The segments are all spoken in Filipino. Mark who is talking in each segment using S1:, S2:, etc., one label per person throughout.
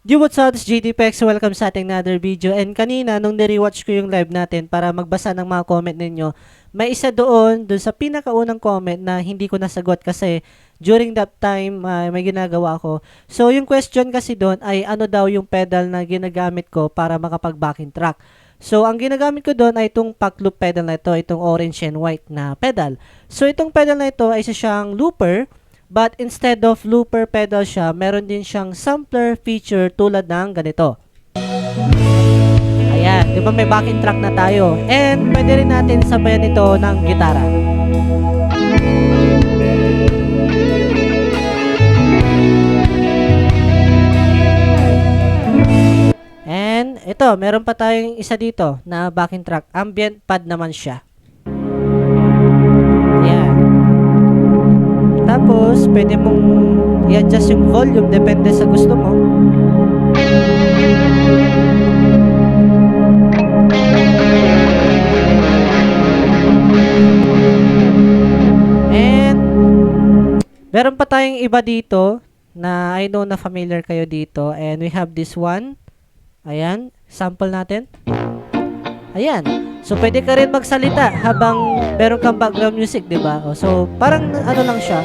S1: Yo, what's up? This is JD Pex. Welcome sa ating another video. And kanina, nung nirewatch ko yung live natin para magbasa ng mga comment ninyo, may isa doon sa pinakaunang comment na hindi ko nasagot kasi during that time, may ginagawa ko. So, yung question kasi doon ay ano daw yung pedal na ginagamit ko para makapag-backing track. So, ang ginagamit ko doon ay itong pack loop pedal na ito, itong orange and white na pedal. So, itong pedal na ito ay isa siyang looper. But instead of looper pedal siya, meron din siyang sampler feature tulad ng ganito. Ayan, di ba may backing track na tayo? And pwede rin natin sabayan ito ng gitara. And ito, meron pa tayong isa dito na backing track. Ambient pad naman siya. Tapos, pwede mong i-adjust yung volume depende sa gusto mo. And, meron pa tayong iba dito na I know na familiar kayo dito. And we have this one. Ayan, sample natin. Ayan. So, pwede ka rin magsalita habang meron kang background music, di ba? So, parang ano lang siya.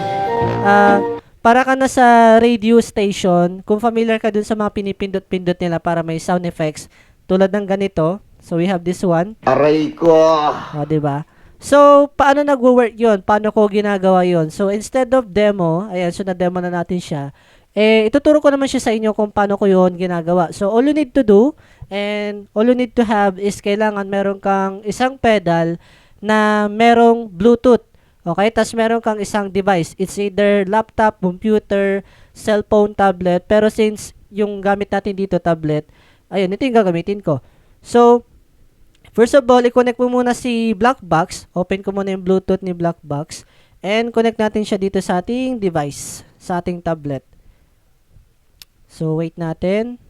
S1: Para ka na sa radio station. Kung familiar ka dun sa mga pinipindot-pindot nila para may sound effects. Tulad ng ganito. So, we have this one.
S2: Aray ko!
S1: Di ba? So, paano nag-work yun? Paano ko ginagawa yun? So, instead of demo, ayan, so na-demo na natin siya. Ituturo ko naman siya sa inyo kung paano ko yun ginagawa. So, all you need to do, and all you need to have is kailangan meron kang isang pedal na merong Bluetooth. Okay? Tapos meron kang isang device. It's either laptop, computer, cellphone, tablet. Pero since yung gamit natin dito, tablet, ayun, ito yung gagamitin ko. So, first of all, i-connect mo muna si Blackbox. Open ko muna yung Bluetooth ni Blackbox. And connect natin siya dito sa ating device, sa ating tablet. So, wait natin.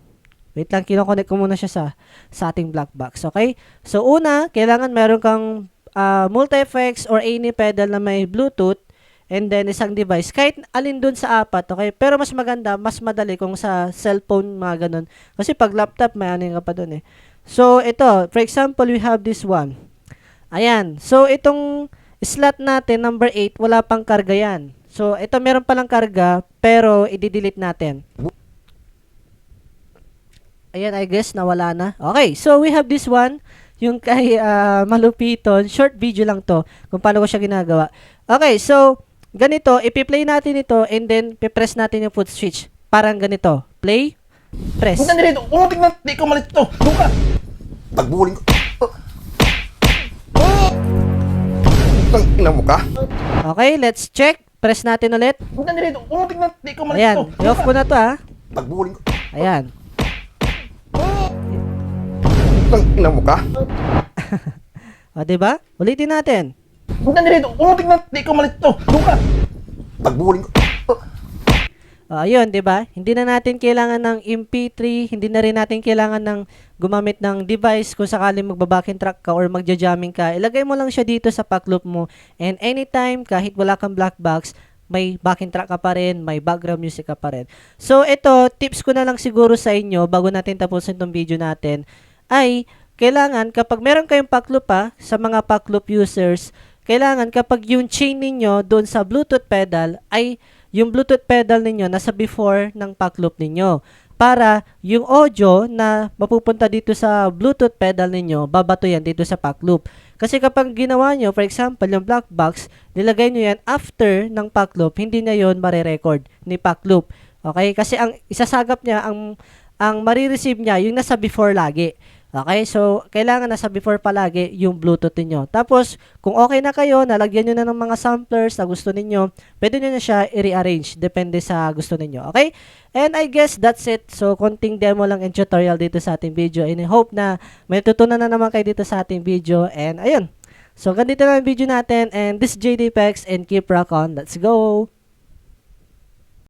S1: Wait lang, kinoconnect ko muna siya sa ating black box. Okay? So, una, kailangan meron kang multi-effects or any pedal na may Bluetooth and then isang device. Kahit alin dun sa apat, okay? Pero mas maganda, mas madali kung sa cellphone, mga ganun. Kasi pag laptop, may aning ka pa dun eh. So, ito. For example, we have this one. Ayan. So, itong slot natin, number 8, wala pang karga yan. So, ito meron palang karga, pero i-delete natin. Ayan, I guess, nawala na. Okay, so we have this one. Yung kay Malupiton. Short video lang to kung paano ko siya ginagawa. Okay, so, ganito. Ipi-play natin ito and then, pipress natin yung foot switch. Parang ganito. Play, press.
S2: Huwag na nilito. Umutik na. Di ko malit ito. Luka! Pagbuling ko. Ang ina mo ka?
S1: Okay, let's check. Press natin ulit.
S2: Huwag na nilito. Umutik na. Di ko malit
S1: Ayan,
S2: ito.
S1: i-off ko na to
S2: Pagbuling ko.
S1: Ayan.
S2: Ang ina mo ka?
S1: O, diba? Ulitin natin.
S2: Huwag na nilito. Umutik na. Di ko malit ito. Luka! Pagbuling ko.
S1: Ayun, 'di ba? Hindi na natin kailangan ng MP3, hindi na rin natin kailangan ng gumamit ng device kung sakaling magba-backing track ka or magja-jamming ka. Ilagay mo lang siya dito sa pack loop mo and anytime kahit wala kang black box, may backing track ka pa rin, may background music ka pa rin. So ito, tips ko na lang siguro sa inyo bago natin tapusin tong video natin ay kailangan kapag meron kayong pack loop sa mga pack loop users, kailangan kapag yung chain ninyo doon sa Bluetooth pedal ay yung Bluetooth pedal ninyo nasa before ng pack loop ninyo. Para yung audio na mapupunta dito sa Bluetooth pedal ninyo, babato yan dito sa pack loop. Kasi kapag ginawa nyo, for example, yung black box, nilagay nyo yan after ng pack loop, hindi na yon marirecord ni pack loop. Okay? Kasi ang isasagap niya, ang marireceive niya, yung nasa before lagi. Okay, so kailangan nasa before palagi yung Bluetooth niyo. Tapos, kung okay na kayo, nalagyan nyo na ng mga samplers na gusto ninyo, pwede nyo na siya i-rearrange. Depende sa gusto ninyo. Okay? And I guess that's it. So, konting demo lang and tutorial dito sa ating video. And I hope na may tutunan na naman kayo dito sa ating video. And ayun. So, ganito na ang video natin. And this is JD Pex and keep rock on. Let's go!